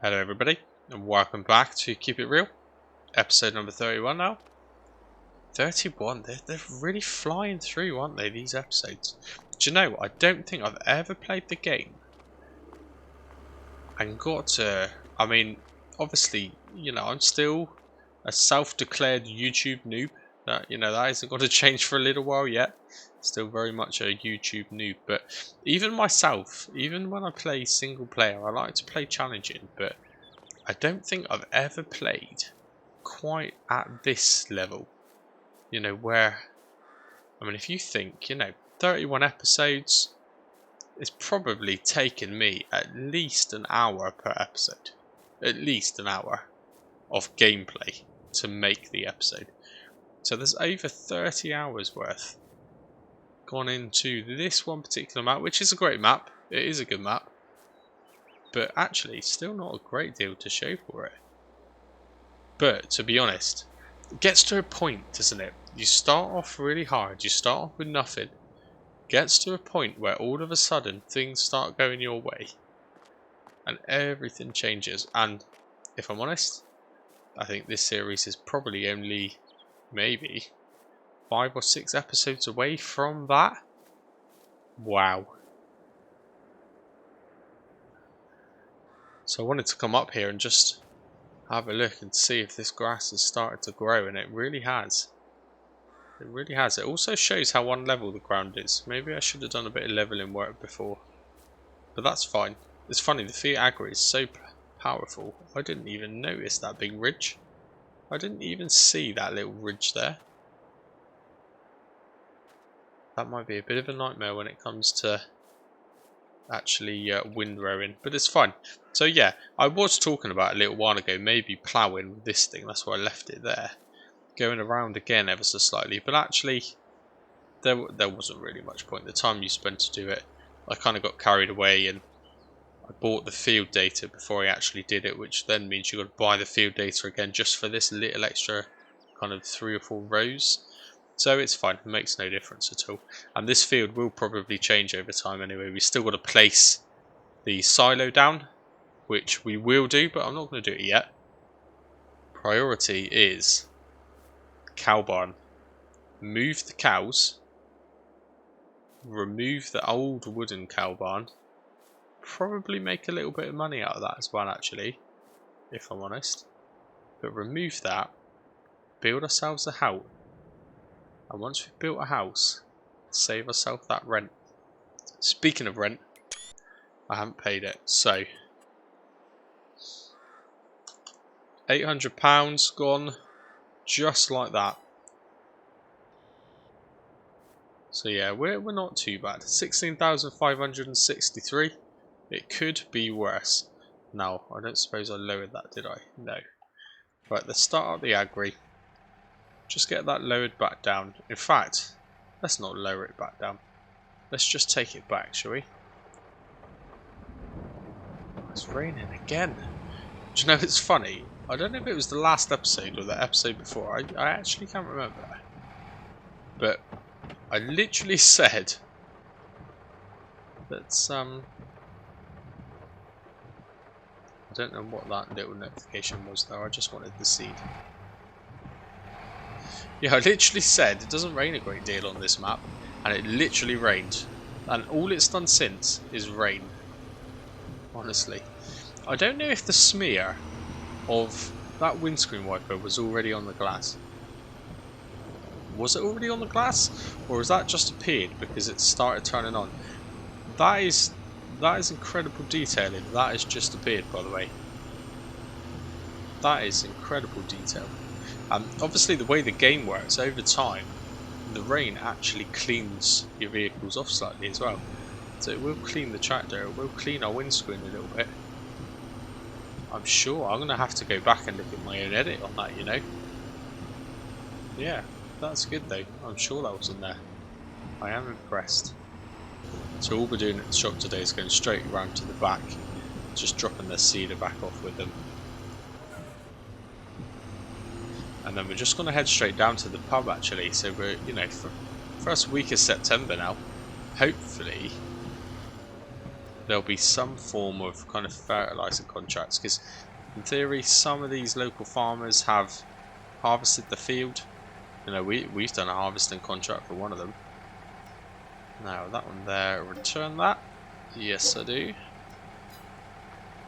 Hello everybody, and welcome back to Keep It Real, episode number 31 now. 31, they're really flying through, aren't they, these episodes? Do you know, I don't think I've ever played the game and got to, obviously, I'm still a self-declared YouTube noob. That isn't going to change for a little while yet. Still very much a YouTube noob, but even myself, even when I play single player, I like to play challenging, but I don't think I've ever played quite at this level. Where, if you think, 31 episodes, it's probably taken me at least an hour per episode. At least an hour of gameplay to make the episode. So there's over 30 hours worth gone into this one particular map, which is a great map. It is a good map. But actually, still not a great deal to show for it. But, to be honest, it gets to a point, doesn't it? You start off really hard, you start off with nothing. Gets to a point where all of a sudden, things start going your way. And everything changes. And, if I'm honest, I think this series is probably only, maybe, 5 or 6 episodes away from that. Wow. So I wanted to come up here and just have a look and see if this grass has started to grow, and it really has. It really has. It also shows how unlevel the ground is. Maybe I should have done a bit of leveling work before. But that's fine. It's funny, the Fiat Agri is so powerful. I didn't even notice that big ridge. I didn't even see that little ridge there. That might be a bit of a nightmare when it comes to actually windrowing, but it's fine. So yeah, I was talking about a little while ago maybe ploughing with this thing. That's why I left it there, going around again ever so slightly, but actually there wasn't really much point. The time you spent to do it, I kind of got carried away, and I bought the field data before I actually did it, which then means you got to buy the field data again just for this little extra kind of 3 or 4 rows. So it's fine, it makes no difference at all. And this field will probably change over time anyway. We still got to place the silo down, which we will do, but I'm not going to do it yet. Priority is cow barn. Move the cows. Remove the old wooden cow barn. Probably make a little bit of money out of that as well, actually, if I'm honest. But remove that. Build ourselves a house. And once we've built a house, save ourselves that rent. Speaking of rent, I haven't paid it, so £800 gone, just like that. So yeah, we're not too bad. 16,563. It could be worse. No, I don't suppose I lowered that, did I? No. Right, let's start up the agri. Just get that lowered back down. In fact, let's not lower it back down. Let's just take it back, shall we? It's raining again. Do you know, it's funny. I don't know if it was the last episode or the episode before. I actually can't remember. But I literally said that I don't know what that little notification was though. I just wanted the seed. Yeah, I literally said it doesn't rain a great deal on this map, and it literally rained. And all it's done since is rain. Honestly. I don't know if the smear of that windscreen wiper was already on the glass. Was it already on the glass? Or has that just appeared because it started turning on? That is incredible detailing. That has just appeared, by the way. That is incredible detail. Obviously the way the game works, over time, the rain actually cleans your vehicles off slightly as well. So it will clean the tractor, it will clean our windscreen a little bit. I'm sure I'm going to have to go back and look at my own edit on that, Yeah, that's good though. I'm sure that was in there. I am impressed. So all we're doing at the shop today is going straight around to the back, just dropping the seeder back off with them. And then we're just going to head straight down to the pub actually, so we're, for first week of September now, hopefully there'll be some form of kind of fertilizer contracts, because in theory some of these local farmers have harvested the field. You know, we've done a harvesting contract for one of them. Now that one there, return that. Yes, I do.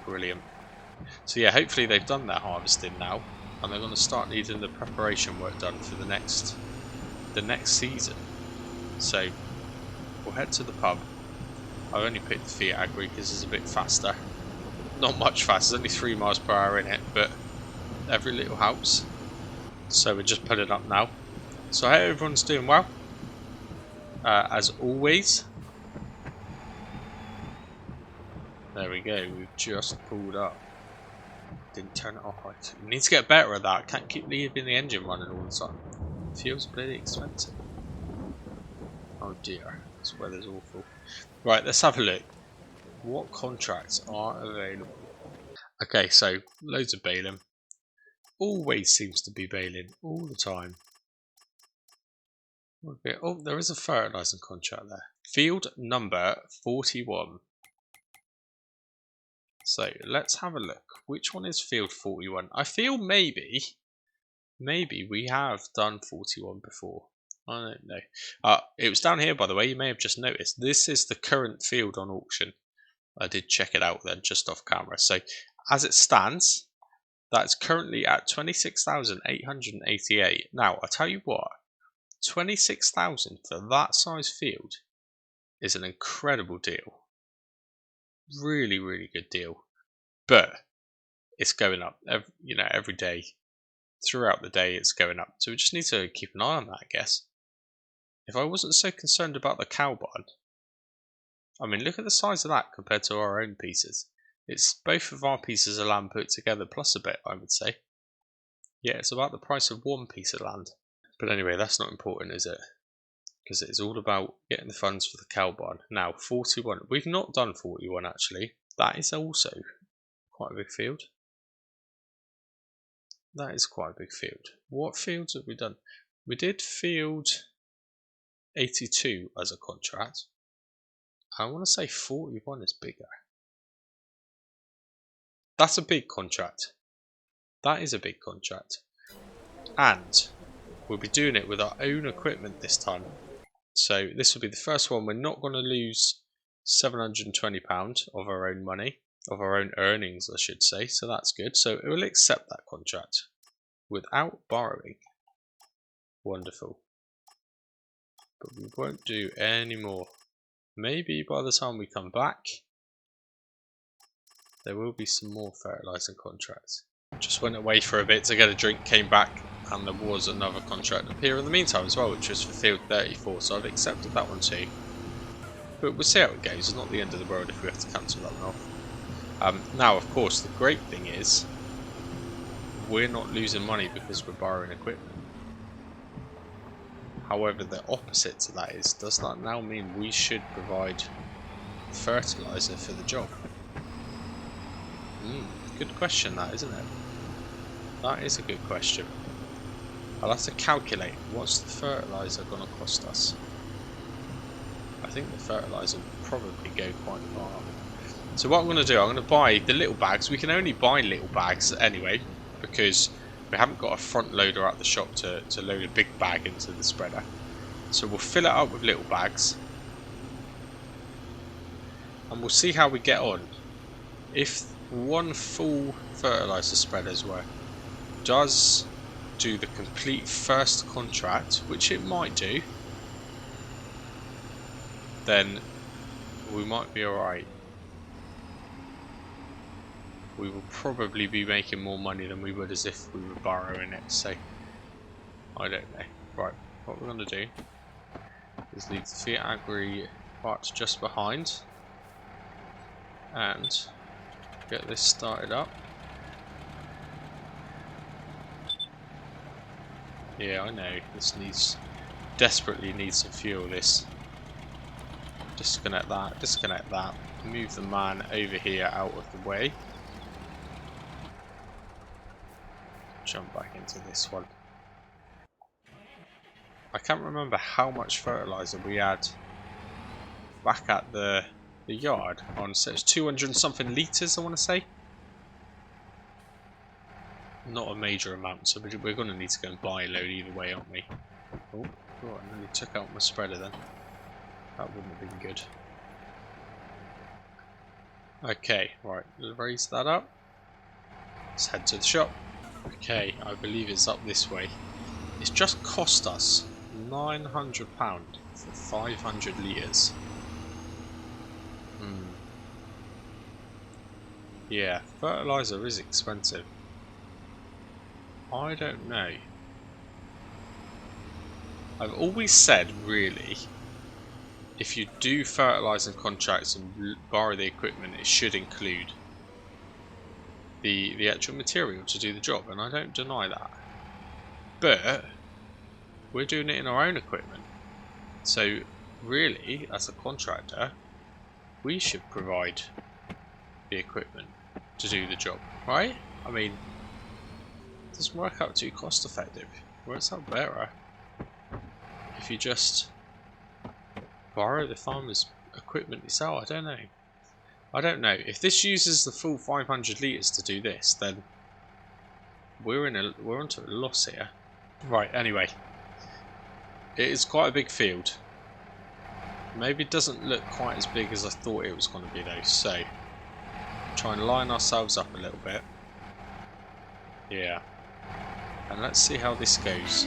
Brilliant. So yeah, hopefully they've done their harvesting now, and they're going to start needing the preparation work done for the next season. So we'll head to the pub. I've only picked the Fiat Agri because it's a bit faster. Not much faster, there's only 3 miles per hour in it, but every little helps. So we're just putting up now. So I hope everyone's doing well. As always. There we go, we've just pulled up. Didn't turn it off right. We need to get better at that. Can't keep leaving the engine running all the time. Fuel's bloody expensive. Oh dear, this weather's awful. Right, let's have a look. What contracts are available? Okay, so loads of baling. Always seems to be baling all the time. Okay. Oh, there is a fertilizing contract there. Field number 41. So let's have a look. Which one is field 41? I feel maybe we have done 41 before. I don't know. It was down here, by the way. You may have just noticed. This is the current field on auction. I did check it out then, just off camera. So as it stands, that's currently at 26,888. Now, I tell you what, 26,000 for that size field is an incredible deal. Really, really good deal. But it's going up, every day. Throughout the day, it's going up. So we just need to keep an eye on that, I guess. If I wasn't so concerned about the cow barn, I mean, look at the size of that compared to our own pieces. It's both of our pieces of land put together plus a bit, I would say. Yeah, it's about the price of one piece of land. But anyway, that's not important, is it? Because it's all about getting the funds for the cow barn. Now, 41. We've not done 41, actually. That is also quite a big field. That is quite a big field. What fields have we done? We did field 82 as a contract. I want to say 41 is bigger. That's a big contract. That is a big contract. And we'll be doing it with our own equipment this time. So this will be the first one. We're not going to lose £720 of our own money, of our own earnings, I should say. So that's good. So it will accept that contract without borrowing. Wonderful. But we won't do any more. Maybe by the time we come back, there will be some more fertilizing contracts. Just went away for a bit to get a drink, came back, and there was another contract up here in the meantime as well, which was for field 34, so I've accepted that one too. But we'll see how it goes. It's not the end of the world if we have to cancel that one off. Now, of course, the great thing is we're not losing money because we're borrowing equipment. However, the opposite to that is, does that now mean we should provide fertilizer for the job? Good question that, isn't it? That is a good question. I'll have to calculate what's the fertilizer going to cost us. I think the fertilizer will probably go quite far. So what I'm going to do, I'm going to buy the little bags. We can only buy little bags anyway, because we haven't got a front loader at the shop to load a big bag into the spreader. So we'll fill it up with little bags. And we'll see how we get on. If one full fertilizer spreader's work does do the complete first contract, which it might do, then we might be alright. We will probably be making more money than we would as if we were borrowing it, so I don't know. Right, what we're going to do is leave the Fiat Agri part just behind and get this started up. Yeah, I know, this desperately needs some fuel, this. Disconnect that, move the man over here out of the way. Jump back into this one. I can't remember how much fertilizer we had back at the the yard on, so it's 200 and something litres, I want to say. Not a major amount, so we're going to need to go and buy a load either way, aren't we? Oh, I nearly took out my spreader then. That wouldn't have been good. Okay, right, raise that up. Let's head to the shop. Okay, I believe it's up this way. It's just cost us £900 for 500 litres. Yeah, fertilizer is expensive. I don't know. I've always said, really, if you do fertilizing contracts and borrow the equipment, it should include the actual material to do the job, and I don't deny that. But we're doing it in our own equipment, so really, as a contractor, we should provide the equipment to do the job, right? I mean, it doesn't work out too cost effective. Works out better if you just borrow the farmer's equipment yourself. I don't know. I don't know. If this uses the full 500 litres to do this, then we're onto a loss here. Right, anyway. It is quite a big field. Maybe it doesn't look quite as big as I thought it was going to be though, so try and line ourselves up a little bit. Yeah. And let's see how this goes.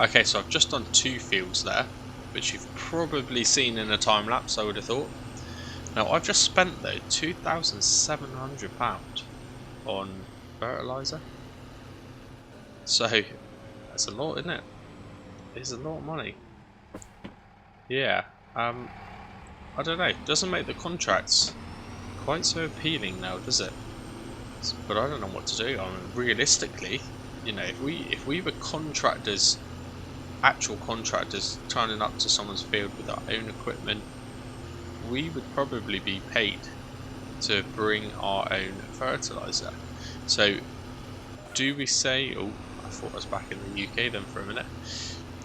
Okay, so I've just done 2 fields there, which you've probably seen in a time lapse, I would have thought. Now I've just spent though £2,700 on fertilizer. So that's a lot, isn't it? It's a lot of money. Yeah. I don't know. It doesn't make the contracts quite so appealing now, does it? But I don't know what to do. I mean, realistically, you know, if we were contractors, actual contractors turning up to someone's field with our own equipment, we would probably be paid to bring our own fertilizer. So do we say, oh, I thought I was back in the UK then for a minute,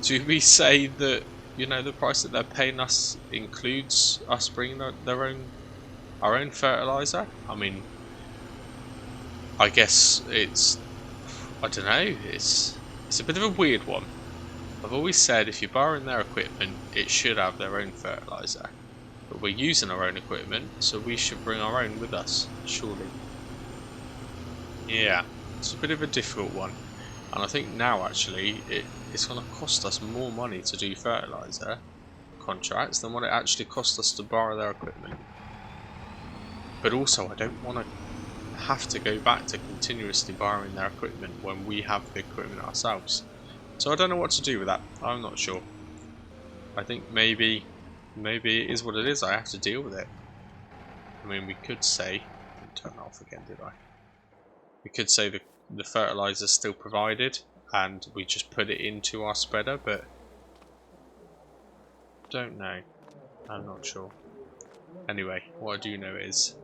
do we say that, you know, the price that they're paying us includes us bringing our own fertilizer? I mean, I guess it's, I don't know, it's a bit of a weird one. I've always said if you're borrowing their equipment, it should have their own fertilizer. But we're using our own equipment, so we should bring our own with us, surely. Yeah, it's a bit of a difficult one. And I think now actually it's going to cost us more money to do fertilizer contracts than what it actually costs us to borrow their equipment. But also I don't want to have to go back to continuously borrowing their equipment when we have the equipment ourselves. So I don't know what to do with that. I'm not sure. I think maybe it is what it is. I have to deal with it. I mean, we could say, didn't turn that off again, did I? We could say the fertilizer is still provided and we just put it into our spreader, but don't know. I'm not sure. Anyway, what I do know is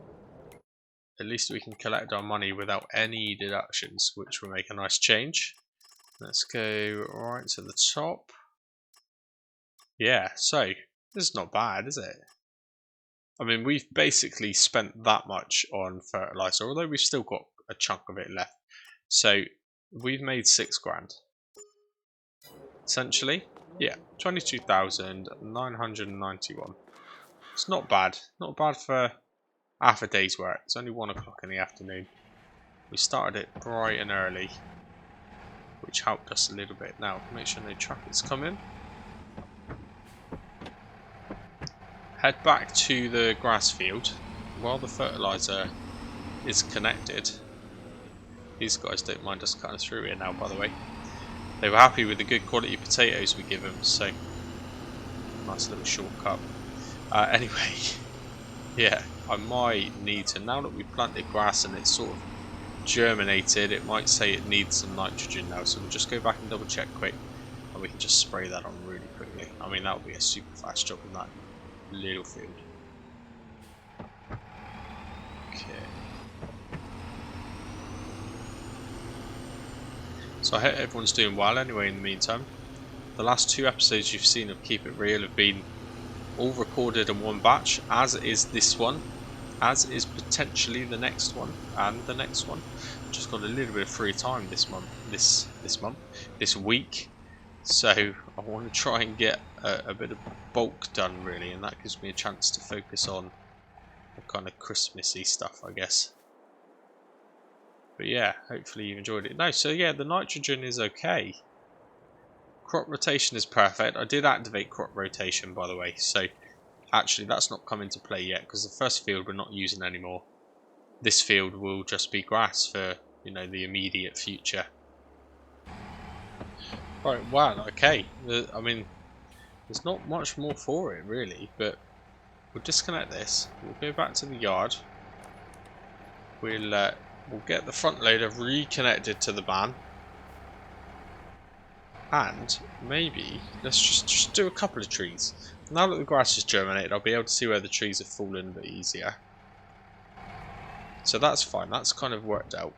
at least we can collect our money without any deductions, which will make a nice change. Let's go right to the top. Yeah, so this is not bad, is it? I mean, we've basically spent that much on fertilizer, although we've still got a chunk of it left. So we've made 6 grand. Essentially, yeah, 22,991. It's not bad. Not bad for half a day's work. It's only 1 o'clock in the afternoon. We started it bright and early, which helped us a little bit. Now, make sure no traffic's coming. Head back to the grass field while the fertilizer is connected. These guys don't mind us cutting through here now, by the way. They were happy with the good quality potatoes we give them, so nice little shortcut. Anyway, yeah, I might need to, now that we've planted grass and it's sort of germinated, it might say it needs some nitrogen now, so we'll just go back and double check quick and we can just spray that on really quickly. I mean, that would be a super fast job in that little field. Okay. So I hope everyone's doing well anyway in the meantime. The last 2 episodes you've seen of Keep It Real have been all recorded in one batch, as is this one, as is potentially the next one, and the next one. Just got a little bit of free time this week, so I want to try and get a bit of bulk done really, and that gives me a chance to focus on the kind of Christmassy stuff, I guess. But yeah, hopefully you've enjoyed it. No, so yeah, the nitrogen is okay. Crop rotation is perfect. I did activate crop rotation, by the way, so actually that's not come into play yet because the first field we're not using anymore. This field will just be grass for, you know, the immediate future. Right, wow, okay. I mean, there's not much more for it really, but we'll disconnect this. We'll go back to the yard. We'll get the front loader reconnected to the van. And maybe let's just do a couple of trees. Now that the grass is germinated, I'll be able to see where the trees have fallen a bit easier. So that's fine, that's kind of worked out.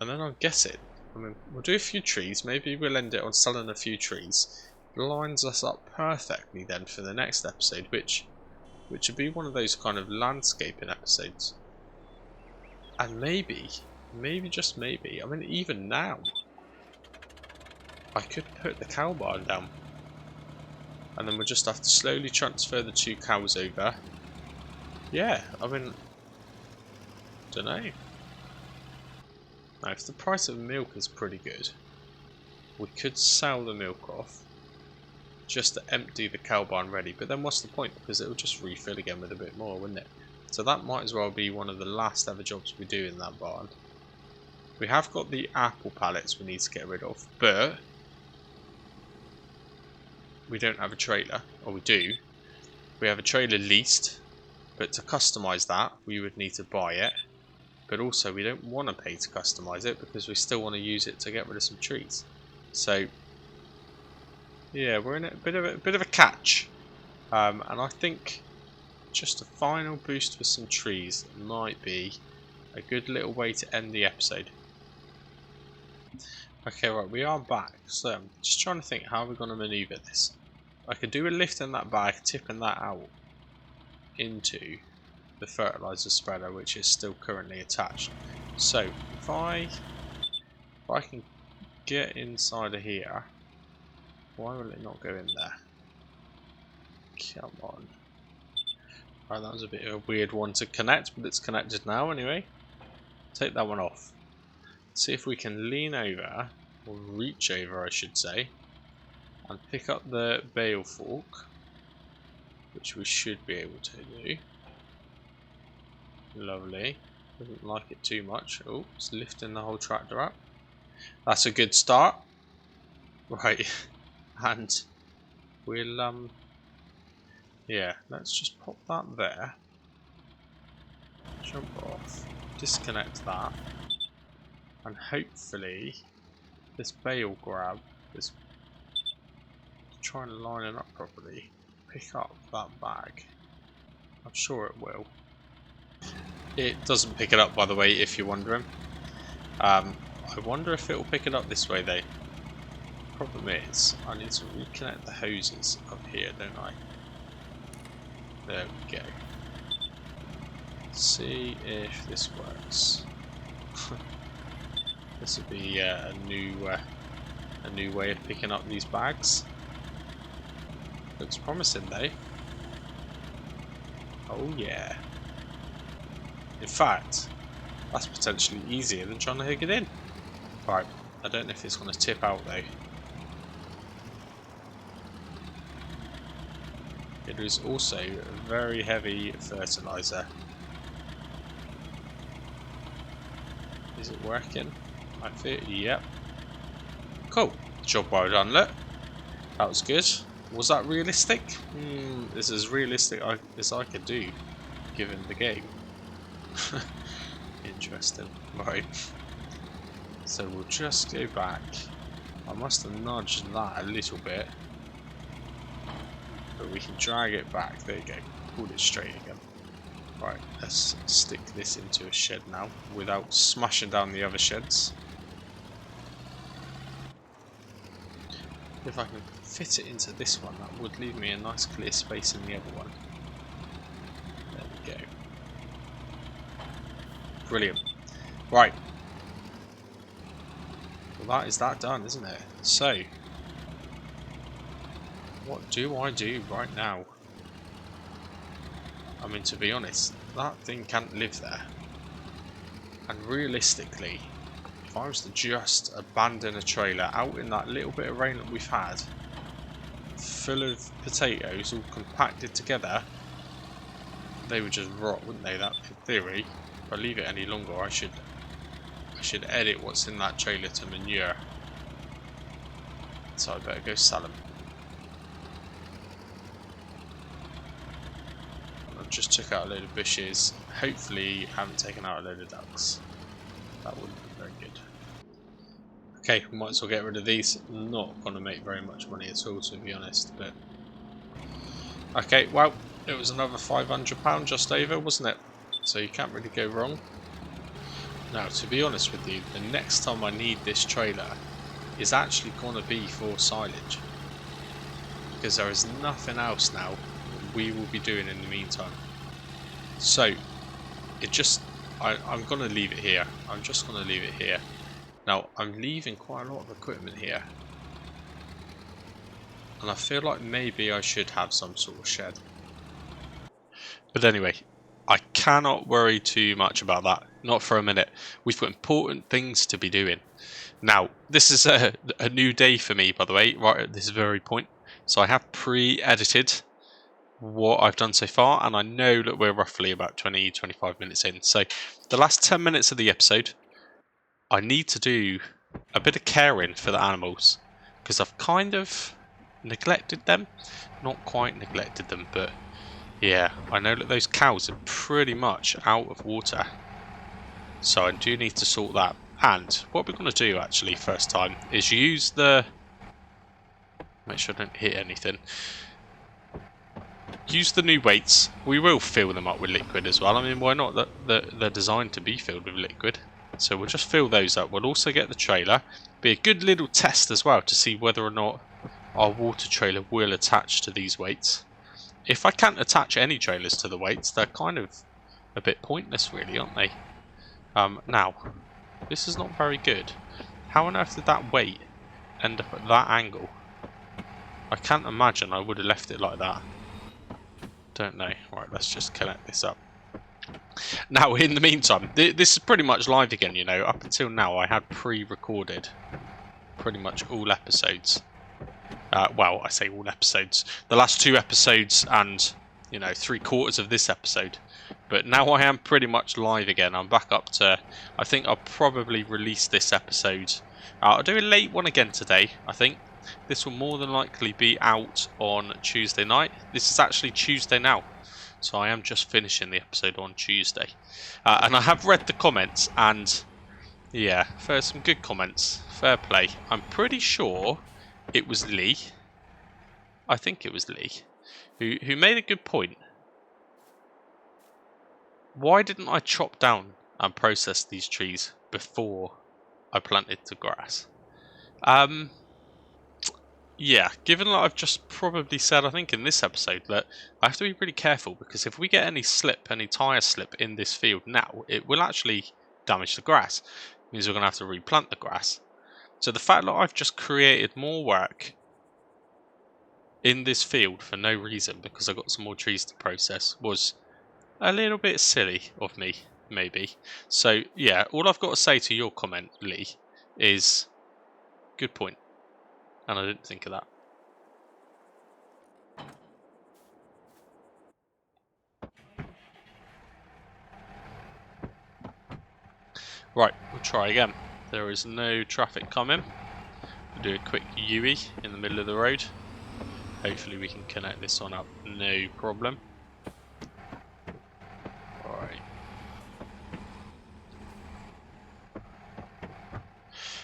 And then I'll guess it. I mean, we'll do a few trees, maybe we'll end it on selling a few trees. It lines us up perfectly then for the next episode, which would be one of those kind of landscaping episodes. And maybe, just maybe, I mean even now, I could put the cow barn down. And then we'll just have to slowly transfer the 2 cows over. Yeah, I mean, don't know. Now, if the price of milk is pretty good, we could sell the milk off just to empty the cow barn ready. But then what's the point? Because it will just refill again with a bit more, wouldn't it? So that might as well be one of the last ever jobs we do in that barn. We have got the apple pallets we need to get rid of, but we don't have a trailer, or we do. We have a trailer leased, but to customise that, we would need to buy it. But also, we don't want to pay to customise it because we still want to use it to get rid of some trees. So, yeah, we're in a bit of a catch, and I think just a final boost for some trees might be a good little way to end the episode. Okay, right, we are back. So, I'm just trying to think how we're going to manoeuvre this. I could do a lift in that bag, tipping that out into the fertilizer spreader, which is still currently attached. So, if I can get inside of here, why will it not go in there? Come on. Right, that was a bit of a weird one to connect, but it's connected now anyway. Take that one off. See if we can lean over, or reach over I should say, and pick up the bale fork, which we should be able to do. Lovely. Doesn't like it too much. Oh, it's lifting the whole tractor up. That's a good start. Right, and we'll yeah, let's just pop that there. Jump off, disconnect that, and hopefully this bale grab is trying to line it up properly. Pick up that bag. I'm sure it will. It doesn't pick it up, by the way, if you're wondering. I wonder if it will pick it up this way though. Problem is, I need to reconnect the hoses up here, don't I? There we go. See if this works. This would be a new way of picking up these bags. Looks promising though. Oh yeah. In fact, that's potentially easier than trying to hook it in. Right, I don't know if it's going to tip out though. It is also a very heavy fertilizer. Is it working? I feel, yep. Cool. Job well done, look. That was good. Was that realistic? This is as realistic as I could do, given the game. Interesting. Right. So we'll just go back. I must have nudged that a little bit. But we can drag it back. There you go. Pull it straight again. Right, let's stick this into a shed now without smashing down the other sheds. If I can fit it into this one, that would leave me a nice clear space in the other one. There we go. Brilliant. Right. Well, that is that done, isn't it? So, what do I do right now? I mean, to be honest, that thing can't live there. And realistically, if I was to just abandon a trailer out in that little bit of rain that we've had, full of potatoes all compacted together, they would just rot, wouldn't they? That, in theory, if I leave it any longer, I should edit what's in that trailer to manure. So I better go sell them. I've just took out a load of bushes. Hopefully haven't taken out a load of ducks. That wouldn't be very good. Okay, we might as well get rid of these. Not going to make very much money at all, to be honest. But okay, well, it was another £500 just over, wasn't it? So you can't really go wrong. Now, to be honest with you, the next time I need this trailer is actually going to be for silage. Because there is nothing else now that we will be doing in the meantime. So, I'm going to leave it here. I'm just going to leave it here. Now, I'm leaving quite a lot of equipment here. And I feel like maybe I should have some sort of shed. But anyway, I cannot worry too much about that. Not for a minute. We've got important things to be doing. Now, this is a new day for me, by the way, right at this very point. So I have pre-edited what I've done so far, and I know that we're roughly about 20-25 minutes in. So the last 10 minutes of the episode, I need to do a bit of caring for the animals, because I've kind of neglected them. Not quite neglected them, but yeah, I know that those cows are pretty much out of water. So I do need to sort that. And what we're going to do actually first time is use the... Make sure I don't hit anything. Use the new weights. We will fill them up with liquid as well. I mean, why not? They're designed to be filled with liquid. So we'll just fill those up. We'll also get the trailer. Be a good little test as well to see whether or not our water trailer will attach to these weights. If I can't attach any trailers to the weights, they're kind of a bit pointless really, aren't they? Now, this is not very good. How on earth did that weight end up at that angle? I can't imagine I would have left it like that. Don't know. Right, let's just connect this up. Now, in the meantime, this is pretty much live again, you know. Up until now, I had pre-recorded pretty much all episodes. Well, I say all episodes. The last 2 episodes and you know, 3/4 of this episode. But now I am pretty much live again. I'm back up to, I think I'll probably release this episode. I'll do a late one again today, I think. This will more than likely be out on Tuesday night. This is actually Tuesday now. So I am just finishing the episode on Tuesday. And I have read the comments, and yeah, there's some good comments. Fair play. I'm pretty sure it was Lee. I think it was Lee. Who made a good point. Why didn't I chop down and process these trees before I planted the grass? Yeah, given that I've just probably said, I think in this episode, that I have to be pretty careful, because if we get any slip, any tyre slip in this field now, it will actually damage the grass. It means we're going to have to replant the grass. So the fact that I've just created more work in this field for no reason, because I've got some more trees to process, was a little bit silly of me, maybe. So yeah, all I've got to say to your comment, Lee, is good point. And I didn't think of that. Right, we'll try again. There is no traffic coming. We'll do a quick U-ey in the middle of the road. Hopefully we can connect this one up, no problem. Alright.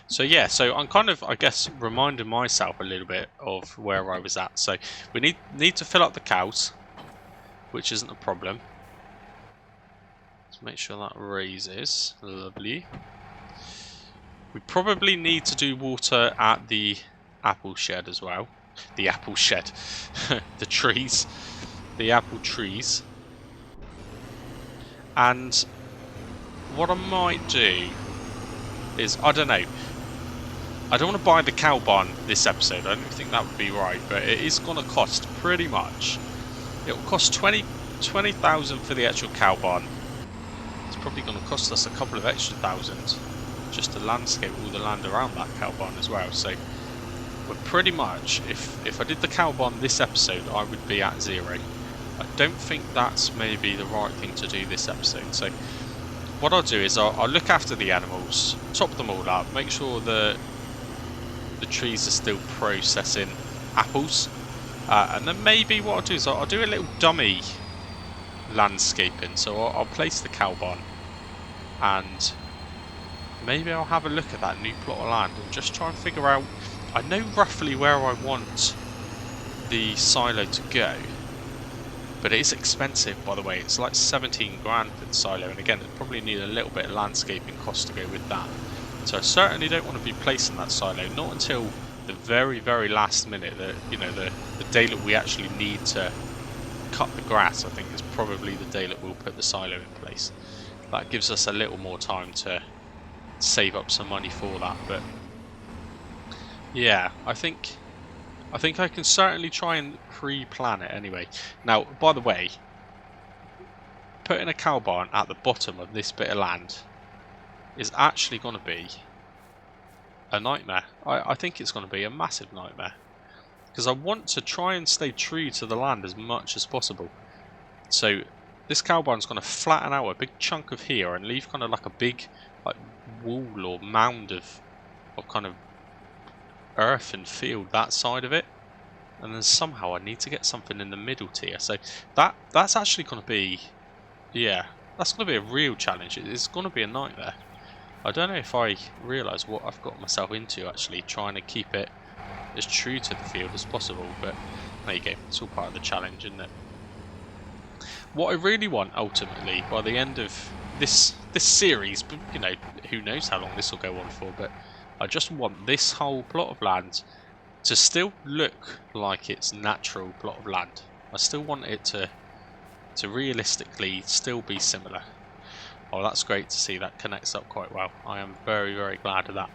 So yeah, so I'm kind of, I guess, reminding myself a little bit of where I was at. So we need to fill up the cows, which isn't a problem. Let's make sure that raises. Lovely. We probably need to do water at the apple shed as well. The apple shed. The trees. The apple trees. And what I might do is, I don't know. I don't want to buy the cow barn this episode. I don't think that would be right, but it is going to cost pretty much. It will cost 20,000 for the actual cow barn. It's probably going to cost us a couple of extra thousand just to landscape all the land around that cow barn as well. So we're pretty much, if I did the cow barn this episode, I would be at 0. I don't think that's maybe the right thing to do this episode. So what I'll do is I'll look after the animals, top them all up, make sure that the trees are still processing apples, and then maybe what I'll do is I'll do a little dummy landscaping. So I'll place the cow barn, and maybe I'll have a look at that new plot of land and just try and figure out. I know roughly where I want the silo to go, but it is expensive, by the way. It's like 17 grand for the silo, and again, it probably need a little bit of landscaping cost to go with that. So I certainly don't want to be placing that silo, not until the very, very last minute. That, you know, the day that we actually need to cut the grass, I think, is probably the day that we'll put the silo in place. That gives us a little more time to save up some money for that. But yeah, I think I can certainly try and pre-plan it anyway. Now, by the way, putting a cow barn at the bottom of this bit of land is actually going to be a nightmare. I think it's going to be a massive nightmare, because I want to try and stay true to the land as much as possible. So this cow barn's going to flatten out a big chunk of here and leave kind of like a big like wall or mound of kind of earth and field that side of it, and then somehow I need to get something in the middle tier. So that's actually going to be, yeah, that's going to be a real challenge. It's going to be a nightmare. I don't know if I realise what I've got myself into, actually trying to keep it as true to the field as possible, but there you go, it's all part of the challenge, isn't it? What I really want ultimately by the end of this series, but you know, who knows how long this will go on for, but I just want this whole plot of land to still look like its natural plot of land. I still want it to realistically still be similar. Oh, that's great to see. That connects up quite well. I am very, very glad of that.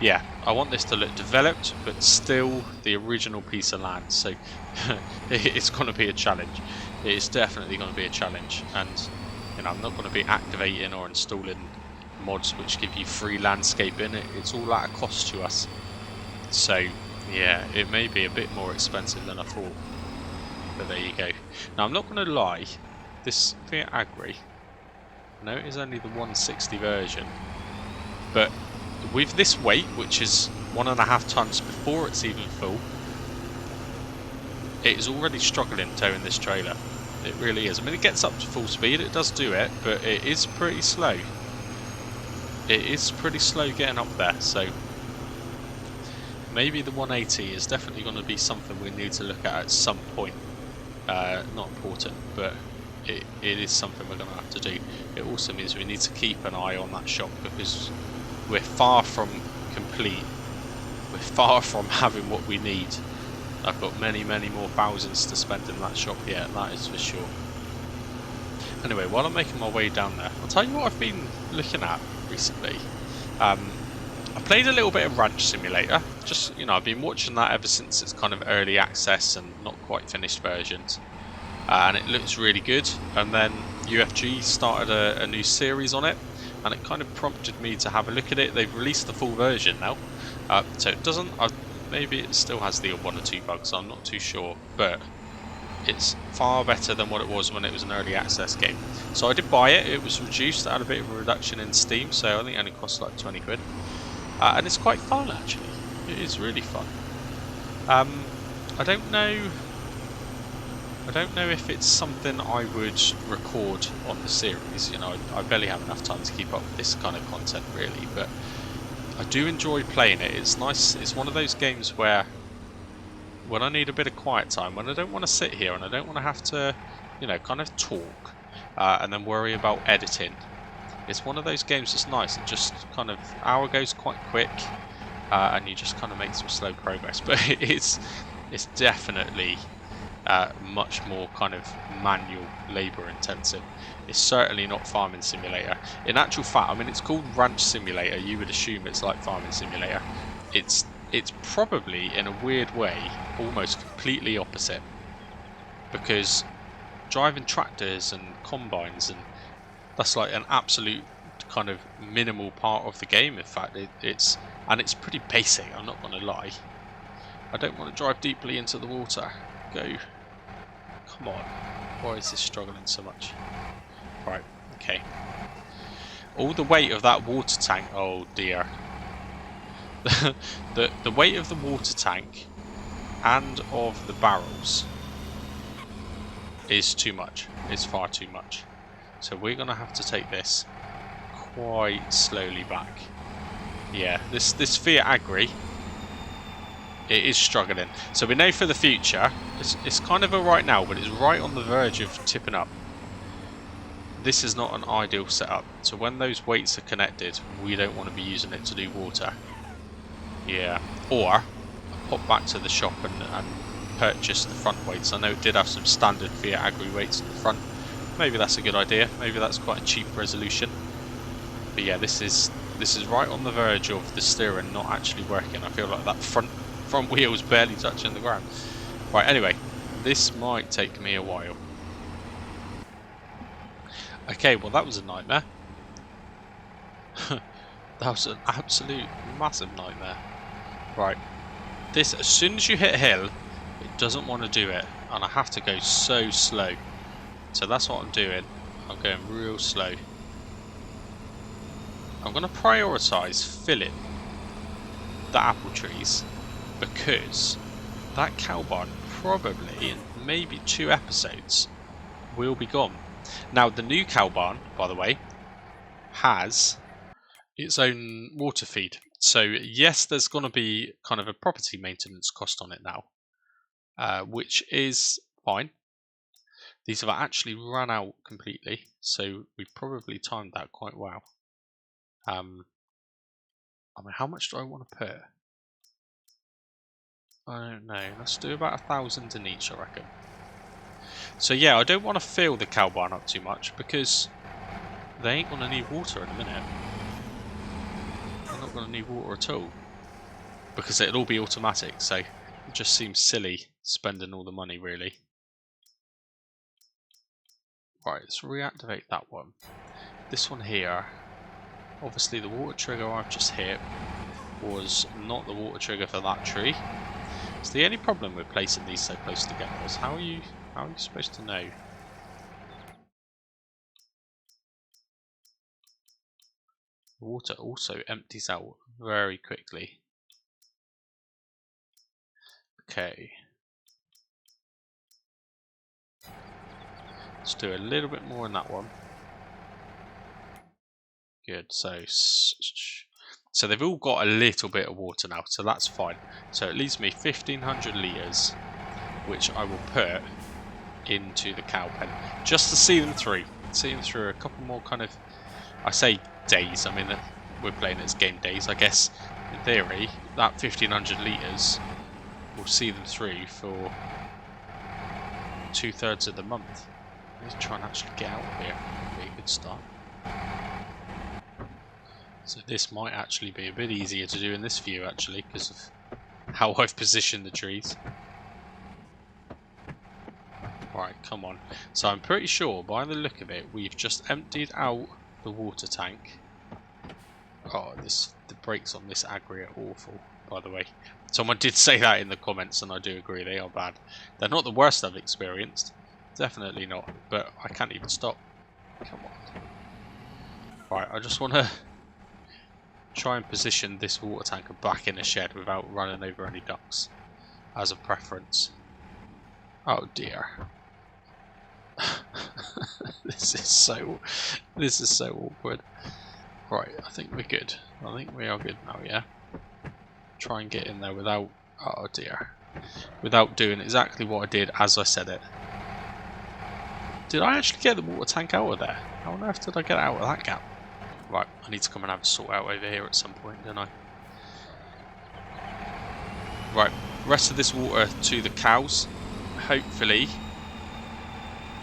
Yeah, I want this to look developed, but still the original piece of land. So it's going to be a challenge. It is definitely going to be a challenge. And you know, I'm not going to be activating or installing mods which give you free landscaping. It's all at a cost to us. So yeah, it may be a bit more expensive than I thought. But there you go. Now I'm not going to lie, this Fiat Agri, I know it is only the 160 version, but with this weight, which is 1.5 tons before it's even full, it is already struggling towing this trailer. It really is. I mean, it gets up to full speed, it does do it, but it is pretty slow. It is pretty slow getting up there, so maybe the 180 is definitely going to be something we need to look at some point. Not important, but it is something we're going to have to do. It also means we need to keep an eye on that shop, because we're far from complete. We're far from having what we need. I've got many more thousands to spend in that shop yet, that is for sure. Anyway, while I'm making my way down there, I'll tell you what I've been looking at recently. I played a little bit of Ranch Simulator. Just, you know, I've been watching that ever since it's kind of early access and not quite finished versions. And it looks really good. And then UFG started a new series on it, and it kind of prompted me to have a look at it. They've released the full version now, so it doesn't. Maybe it still has the one or two bugs. I'm not too sure, but it's far better than what it was when it was an early access game. So I did buy it. It was reduced. It had a bit of a reduction in Steam, so I think it only cost like 20 quid. And it's quite fun, actually. It is really fun. I don't know if it's something I would record on the series. You know, I barely have enough time to keep up with this kind of content, really. But I do enjoy playing it. It's nice. It's one of those games where, when I need a bit of quiet time, when I don't want to sit here and I don't want to have to, you know, kind of talk and then worry about editing. It's one of those games that's nice. It just kind of, hour goes quite quick, and you just kind of make some slow progress. But it's definitely much more kind of manual, labour intensive. It's certainly not Farming Simulator. In actual fact, I mean, it's called Ranch Simulator. You would assume it's like Farming Simulator. It's probably, in a weird way, almost completely opposite. Because driving tractors and combines, and that's like an absolute kind of minimal part of the game. In fact, it's pretty basic, I'm not going to lie. I don't want to drive deeply into the water. Go. Come on. Why is this struggling so much? Right, okay. All the weight of that water tank, oh dear. the weight of the water tank and of the barrels is too much. It's far too much. So we're going to have to take this quite slowly back. Yeah, this Fiat Agri, it is struggling. So we know for the future, it's kind of alright now, but it's right on the verge of tipping up. This is not an ideal setup. So when those weights are connected, we don't want to be using it to do water. Yeah, or pop back to the shop and purchase the front weights. I know it did have some standard Fiat Agri weights at the front. Maybe that's a good idea. Maybe that's quite a cheap resolution. But yeah, this is right on the verge of the steering not actually working. I feel like that front wheel is barely touching the ground. Right, anyway, this might take me a while. Okay, well that was a nightmare. That was an absolute massive nightmare. Right, this, as soon as you hit a hill, it doesn't want to do it, and I have to go so slow. So that's what I'm doing. I'm going real slow. I'm going to prioritise filling the apple trees, because that cow barn probably in maybe 2 episodes will be gone. Now the new cow barn, by the way, has its own water feed. So yes, there's going to be kind of a property maintenance cost on it now, which is fine. These have actually run out completely, so we probably timed that quite well. I mean, how much do I want to put? I don't know. Let's do about 1,000 in each, I reckon. So yeah, I don't want to fill the cow barn up too much, because they ain't going to need water in a minute. They're not going to need water at all, because it'll all be automatic, so it just seems silly spending all the money, really. Right, let's reactivate that one. This one here, obviously the water trigger I've just hit was not the water trigger for that tree. So the only problem with placing these so close together is how are you How are you supposed to know? The water also empties out very quickly. Okay. Let's do a little bit more in that one. Good. So they've all got a little bit of water now, so that's fine. So it leaves me 1,500 litres, which I will put into the cow pen just to see them through. See them through a couple more kind of, I say days. I mean, we're playing it as game days. I guess in theory that 1,500 litres will see them through for 2/3 of the month. Let's try and actually get out of here. That'd be a good start. So this might actually be a bit easier to do in this view, actually, because of how I've positioned the trees. Right, come on. So I'm pretty sure, by the look of it, we've just emptied out the water tank. Oh, the brakes on this agri are awful, by the way. Someone did say that in the comments, and I do agree, they are bad. They're not the worst I've experienced. Definitely not, but I can't even stop. Come on. Right, I just want to try and position this water tanker back in the shed without running over any ducks, as a preference. Oh dear. This is so awkward. Right, I think we're good. I think we are good now, yeah? Try and get in there without, oh dear, without doing exactly what I did as I said it. Did I actually get the water tank out of there? How on earth did I get out of that gap? Right, I need to come and have a sort out over here at some point, don't I? Right, rest of this water to the cows. Hopefully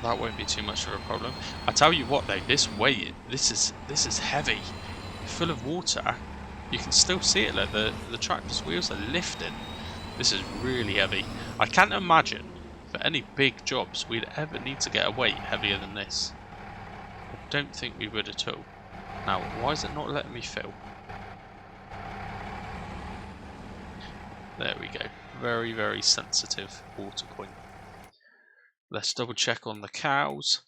that won't be too much of a problem. I tell you what though, this is heavy. Full of water. You can still see it, like the tractor's wheels are lifting. This is really heavy. I can't imagine for any big jobs we'd ever need to get a weight heavier than this. I don't think we would at all. Now, why is it not letting me fill? There we go. Very, very sensitive water point. Let's double check on the cows.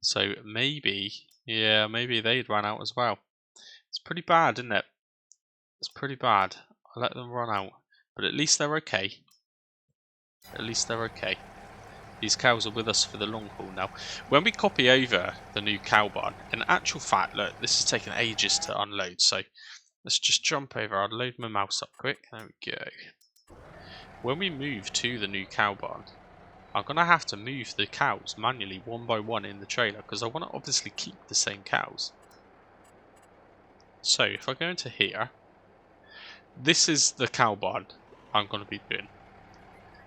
So maybe, yeah, maybe they'd run out as well. It's pretty bad, isn't it? It's pretty bad. I let them run out, but at least they're okay. At least they're okay. These cows are with us for the long haul now. When we copy over the new cow barn, in actual fact, look, this has taken ages to unload, so let's just jump over. I'll load my mouse up quick. There we go. When we move to the new cow barn, I'm going to have to move the cows manually one by one in the trailer because I want to obviously keep the same cows. So if I go into here, this is the cow barn I'm going to be doing.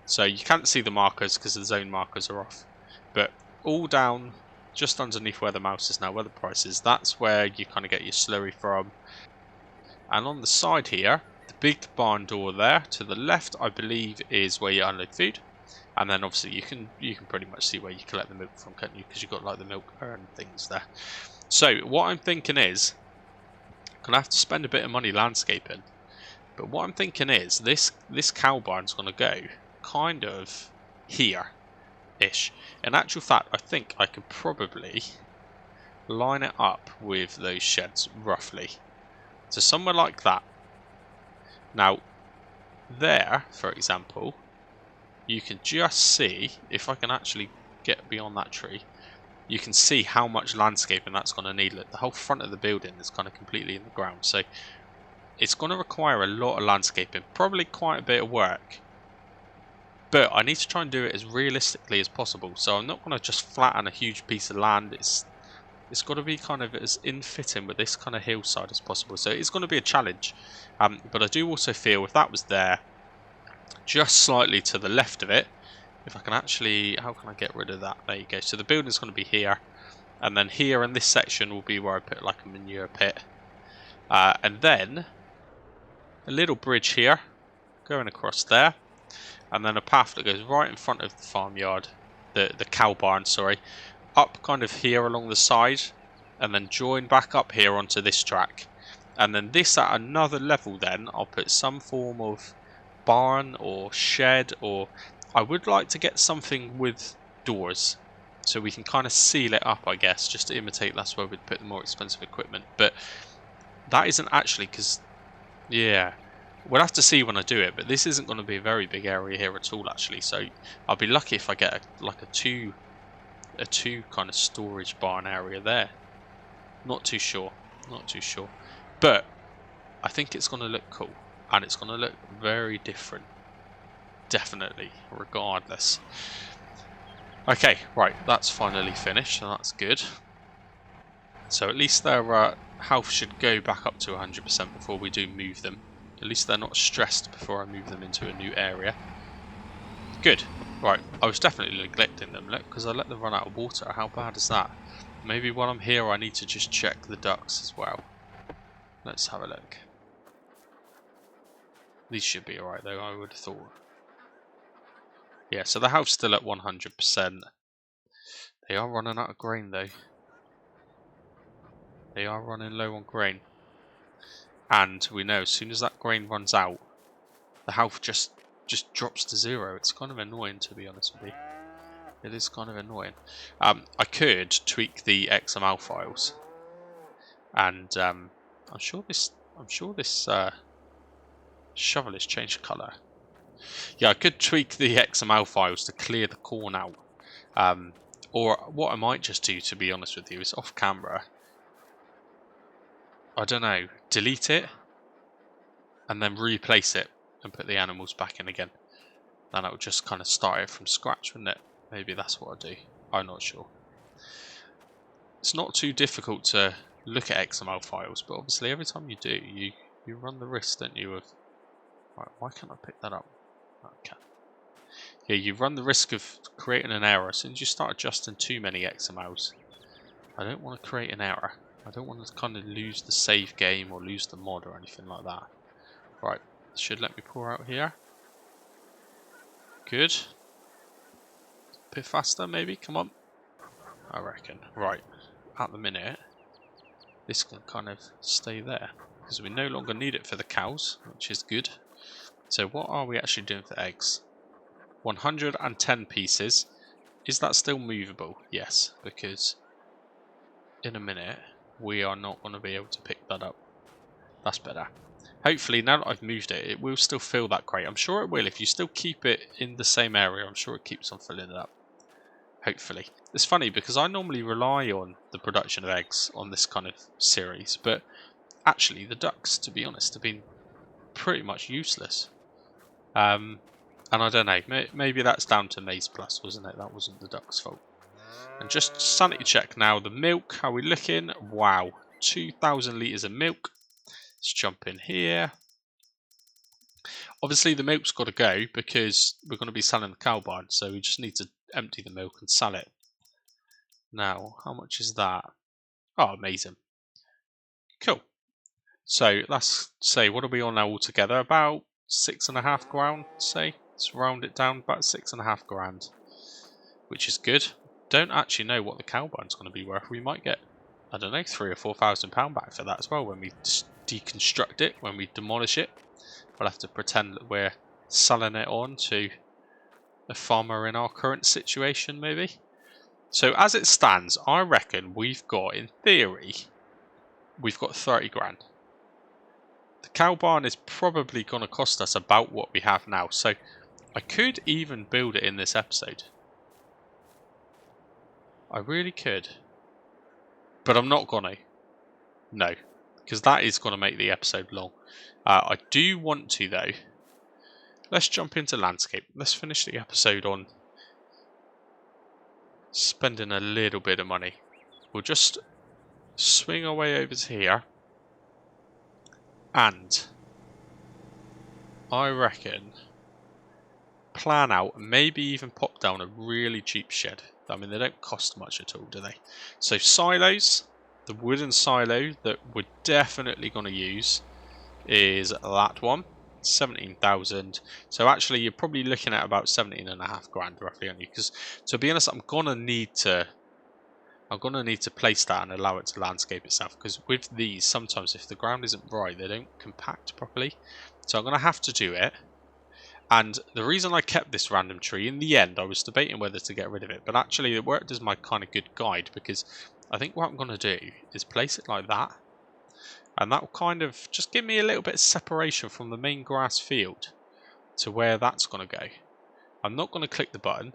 So you can't see the markers because the zone markers are off. But all down, just underneath where the mouse is now, where the price is, that's where you kind of get your slurry from. And on the side here, the big barn door there, to the left, I believe, is where you unload food. And then obviously you can pretty much see where you collect the milk from, can't you? Because you've got like the milk and things there. So what I'm thinking is, I'm going to have to spend a bit of money landscaping. But what I'm thinking is, this cow barn's going to go kind of here-ish. In actual fact, I think I could probably line it up with those sheds, roughly. So somewhere like that. Now, there, for example, you can just see, if I can actually get beyond that tree, you can see how much landscaping that's going to need. Look, the whole front of the building is kind of completely in the ground. So it's going to require a lot of landscaping, probably quite a bit of work. But I need to try and do it as realistically as possible. So I'm not going to just flatten a huge piece of land. It's got to be kind of as in-fitting with this kind of hillside as possible. So it's going to be a challenge. But I do also feel if that was there, just slightly to the left of it, if I can actually, how can I get rid of that? There you go. So the building's going to be here. And then here in this section will be where I put like a manure pit. And then a little bridge here going across there. And then a path that goes right in front of the farmyard, the cow barn, sorry, up kind of here along the side, and then join back up here onto this track. And then this at another level then, I'll put some form of barn or shed, or I would like to get something with doors so we can kind of seal it up, I guess, just to imitate. That's where we'd put the more expensive equipment, but that isn't actually, because yeah, we'll have to see when I do it, but this isn't going to be a very big area here at all actually, so I'll be lucky if I get like a two kind of storage barn area there. Not too sure, but I think it's going to look cool, and it's going to look very different, definitely, regardless. Okay, right, that's finally finished, and that's good. So at least their health should go back up to 100% before we do move them. At least they're not stressed before I move them into a new area. Good. Right, I was definitely neglecting them, look, because I let them run out of water. How bad is that? Maybe while I'm here I need to just check the ducks as well. Let's have a look. These should be alright though, I would have thought. Yeah, so the health's still at 100%. They are running out of grain though. They are running low on grain. And we know as soon as that grain runs out, the health just drops to 0. It's kind of annoying, to be honest with you. It is kind of annoying. I could tweak the XML files, and I'm sure this shovel has changed colour. Yeah, I could tweak the XML files to clear the corn out. Or what I might just do, to be honest with you, is off camera, I don't know, delete it and then replace it and put the animals back in again. Then I would just kind of start it from scratch, wouldn't it? Maybe that's what I'll do. I'm not sure. It's not too difficult to look at XML files, but obviously every time you do, you run the risk, don't you, of... Right, why can't I pick that up? Okay. Yeah, you run the risk of creating an error as soon as you start adjusting too many XMLs. I don't want to create an error. I don't want to kind of lose the save game or lose the mod or anything like that. Right, should let me pour out here. Good. A bit faster maybe, come on. I reckon. Right, at the minute, this can kind of stay there, because we no longer need it for the cows, which is good. So what are we actually doing for eggs? 110 pieces. Is that still movable? Yes, because in a minute we are not going to be able to pick that up. That's better. Hopefully now that I've moved it, it will still fill that crate. I'm sure it will. If you still keep it in the same area, I'm sure it keeps on filling it up. Hopefully. It's funny because I normally rely on the production of eggs on this kind of series, but actually the ducks, to be honest, have been pretty much useless. And I don't know, maybe that's down to Maize Plus, wasn't it? That wasn't the ducks' fault. And just sanity check now, the milk, how are we looking? Wow, 2,000 litres of milk. Let's jump in here. Obviously the milk's got to go because we're going to be selling the cow barn, so we just need to empty the milk and sell it. Now, how much is that? Oh, amazing. Cool. So let's say, what are we on now altogether? About 6.5 grand, say. Let's round it down, about 6.5 grand, which is good. Don't actually know what the cow barn's going to be worth. We might get, I don't know, £3,000 or £4,000 back for that as well when we deconstruct it, when we demolish it. We'll have to pretend that we're selling it on to a farmer in our current situation, maybe. So as it stands, I reckon we've got, in theory, we've got 30 grand. The cow barn is probably going to cost us about what we have now, so I could even build it in this episode. I really could. But I'm not going to. No. Because that is going to make the episode long. I do want to, though. Let's jump into landscape. Let's finish the episode on spending a little bit of money. We'll just swing our way over to here. And I reckon plan out, maybe even pop down a really cheap shed. I mean, they don't cost much at all, do they? So silos, the wooden silo that we're definitely going to use is that one, 17,000. So actually, you're probably looking at about 17.5 grand roughly, aren't you? Because to be honest, I'm gonna need to place that and allow it to landscape itself. Because with these, sometimes if the ground isn't right, they don't compact properly. So I'm gonna have to do it. And the reason I kept this random tree, in the end, I was debating whether to get rid of it, but actually it worked as my kind of good guide, because I think what I'm going to do is place it like that, and that will kind of just give me a little bit of separation from the main grass field to where that's going to go. I'm not going to click the button,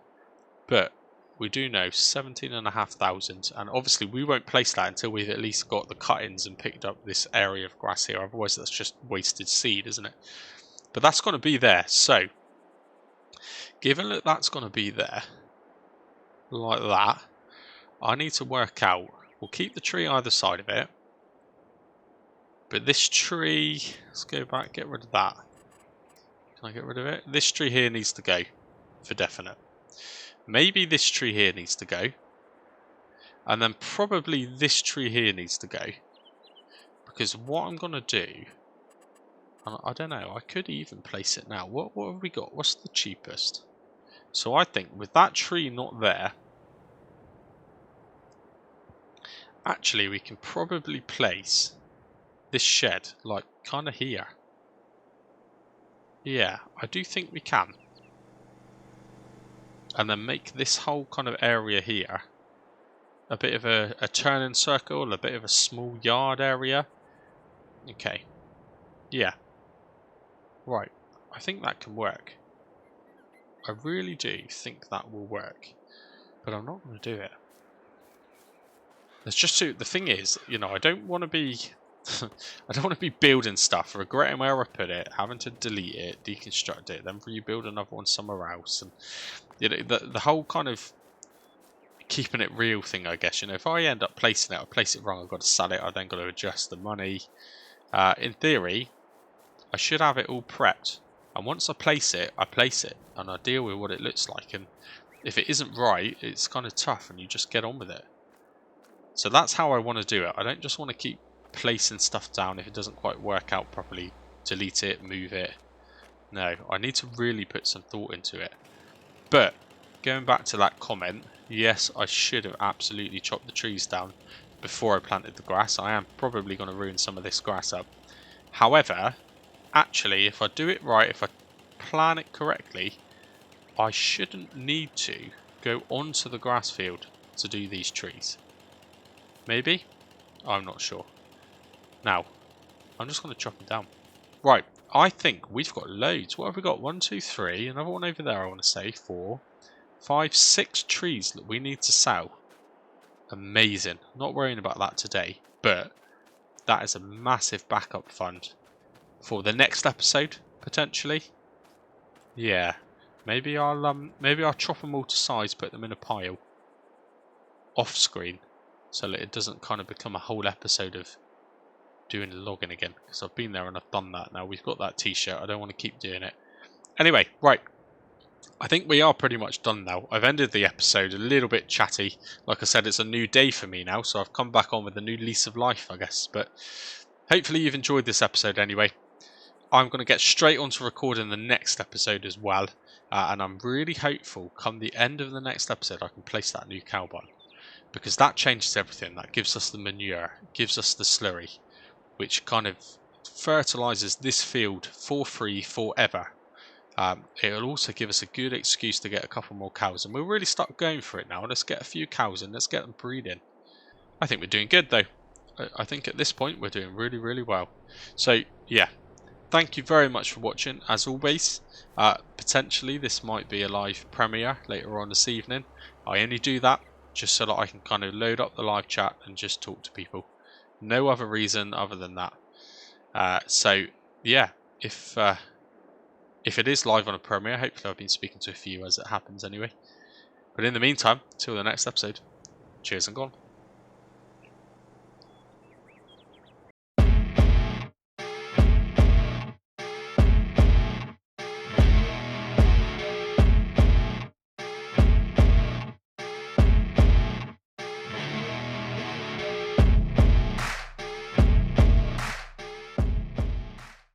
but we do know 17,500, and obviously we won't place that until we've at least got the cuttings and picked up this area of grass here, otherwise that's just wasted seed, isn't it? But that's going to be there, so given that that's going to be there, like that, I need to work out, we'll keep the tree either side of it, but this tree, let's go back, get rid of that. Can I get rid of it? This tree here needs to go, for definite. Maybe this tree here needs to go, and then probably this tree here needs to go, because what I'm going to do, I don't know, I could even place it now. What have we got? What's the cheapest? So I think with that tree not there, actually we can probably place this shed like kind of here. Yeah, I do think we can. And then make this whole kind of area here a bit of a turning circle, a bit of a small yard area. Okay. Yeah. Right. I think that can work. I really do think that will work. But I'm not going to do it. There's just the thing is, you know, I don't want to be I don't want to be building stuff, regretting where I put it, having to delete it, deconstruct it, then rebuild another one somewhere else, and you know, the whole kind of keeping it real thing, I guess. You know, if I end up placing it, I place it wrong, I've got to sell it, I then got to adjust the money. In theory, I should have it all prepped, and once I place it, and I deal with what it looks like, and if it isn't right, it's kind of tough, and you just get on with it. So that's how I want to do it. I don't just want to keep placing stuff down if it doesn't quite work out properly, delete it, move it. No, I need to really put some thought into it. But going back to that comment, yes, I should have absolutely chopped the trees down before I planted the grass. I am probably going to ruin some of this grass up. However, actually, if I do it right, if I plan it correctly, I shouldn't need to go onto the grass field to do these trees. Maybe? I'm not sure. Now, I'm just going to chop them down. Right, I think we've got loads. What have we got? 1, 2, 3. Another one over there, I want to say. 4, 5, 6 trees that we need to sell. Amazing. Not worrying about that today, but that is a massive backup fund for the next episode, potentially. Yeah, maybe I'll chop them all to size, put them in a pile off screen, so that it doesn't kind of become a whole episode of doing logging again, because I've been there and I've done that. Now we've got that t-shirt, I don't want to keep doing it. Anyway, right, I think we are pretty much done now. I've ended the episode a little bit chatty. Like I said, it's a new day for me now, so I've come back on with a new lease of life, I guess. But hopefully you've enjoyed this episode anyway. I'm going to get straight on to recording the next episode as well, and I'm really hopeful come the end of the next episode I can place that new cow barn, because that changes everything. That gives us the manure, gives us the slurry, which kind of fertilizes this field for free forever. It'll also give us a good excuse to get a couple more cows, and we'll really start going for it now. Let's get a few cows in, let's get them breeding. I think we're doing good though. I think at this point we're doing really, really well. So yeah, thank you very much for watching. As always, potentially this might be a live premiere later on this evening. I only do that just so that I can kind of load up the live chat and just talk to people. No other reason other than that. So yeah, if it is live on a premiere, hopefully I've been speaking to a few as it happens anyway. But in the meantime, till the next episode, cheers and gone.